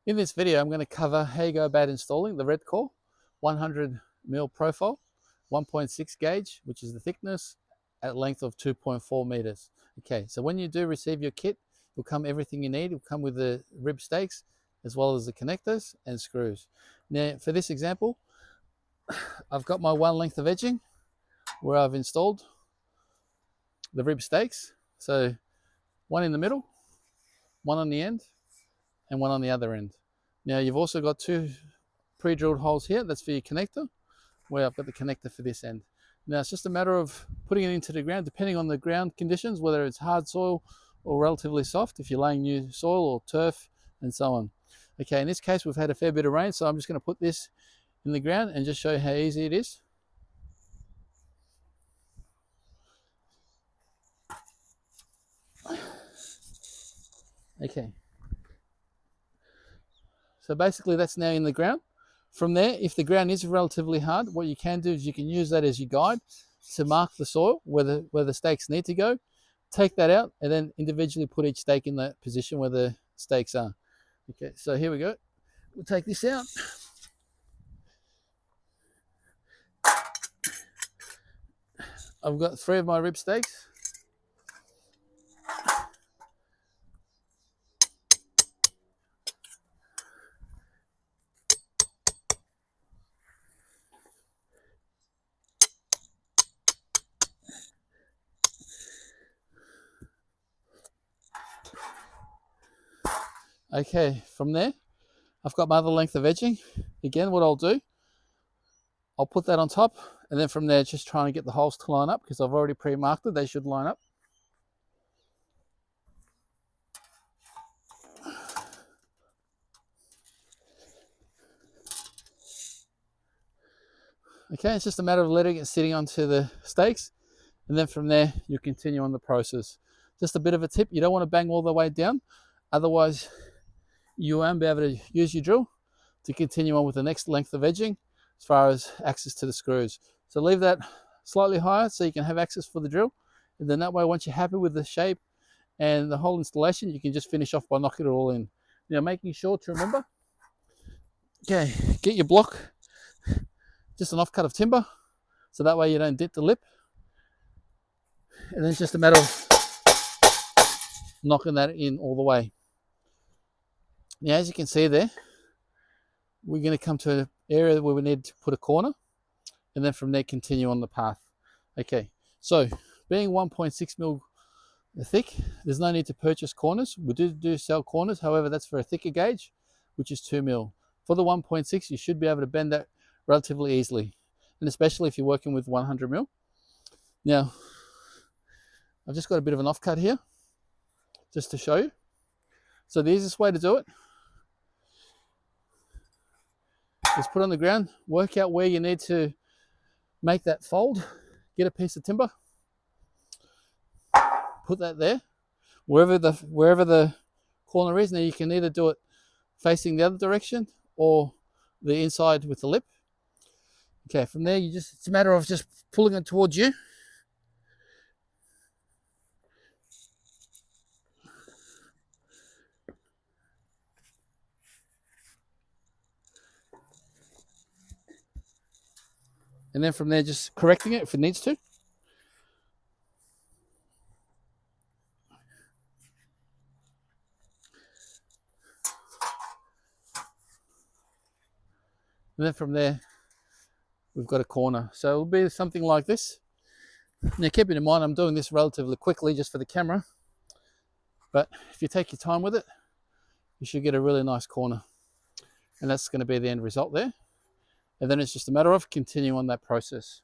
In this video, I'm going to cover how you go about installing the Redcor 100mm profile, 1.6 gauge, which is the thickness, at length of 2.4 meters. Okay, so when you do receive your kit, it'll come everything you need. It'll come with the rib stakes, as well as the connectors and screws. Now, for this example, I've got my one length of edging where I've installed the rib stakes. So one in the middle, one on the end, and one on the other end. Now you've also got two pre-drilled holes here. That's for your connector, where I've got the connector for this end. Now it's just a matter of putting it into the ground, depending on the ground conditions, whether it's hard soil or relatively soft, if you're laying new soil or turf and so on. Okay, in this case, we've had a fair bit of rain, so I'm just going to put this in the ground and just show you how easy it is. Okay. So basically that's now in the ground. From there, if the ground is relatively hard, what you can do is you can use that as your guide to mark the soil where the stakes need to go. Take that out and then individually put each stake in that position where the stakes are. Okay, so here we go. We'll take this out. I've got 3 of my rib stakes. Okay, from there, I've got my other length of edging. Again, what I'll do, I'll put that on top, and then from there, just trying to get the holes to line up because I've already pre-marked it. They should line up. Okay, it's just a matter of letting it sitting onto the stakes, and then from there, you continue on the process. Just a bit of a tip, you don't want to bang all the way down, otherwise you won't be able to use your drill to continue on with the next length of edging as far as access to the screws. So leave that slightly higher so you can have access for the drill, and then that way, once you're happy with the shape and the whole installation, you can just finish off by knocking it all in. Now, making sure to remember, okay, get your block, just an offcut of timber, so that way you don't dip the lip. And then it's just a matter of knocking that in all the way. Now, as you can see there, we're going to come to an area where we need to put a corner, and then from there continue on the path. Okay, so being 1.6mm thick, there's no need to purchase corners. We do sell corners, however, that's for a thicker gauge, which is 2mm. For the 1.6, you should be able to bend that relatively easily, and especially if you're working with 100mm. Now, I've just got a bit of an offcut here, just to show you. So the easiest way to do it is put on the ground, work out where you need to make that fold, get a piece of timber, put that there, wherever the corner is. Now you can either do it facing the other direction or the inside with the lip. Okay, from there it's a matter of just pulling it towards you. And then from there, just correcting it if it needs to. And then from there, we've got a corner. So it'll be something like this. Now, keeping in mind, I'm doing this relatively quickly just for the camera. But if you take your time with it, you should get a really nice corner. And that's going to be the end result there. And then it's just a matter of continuing on that process.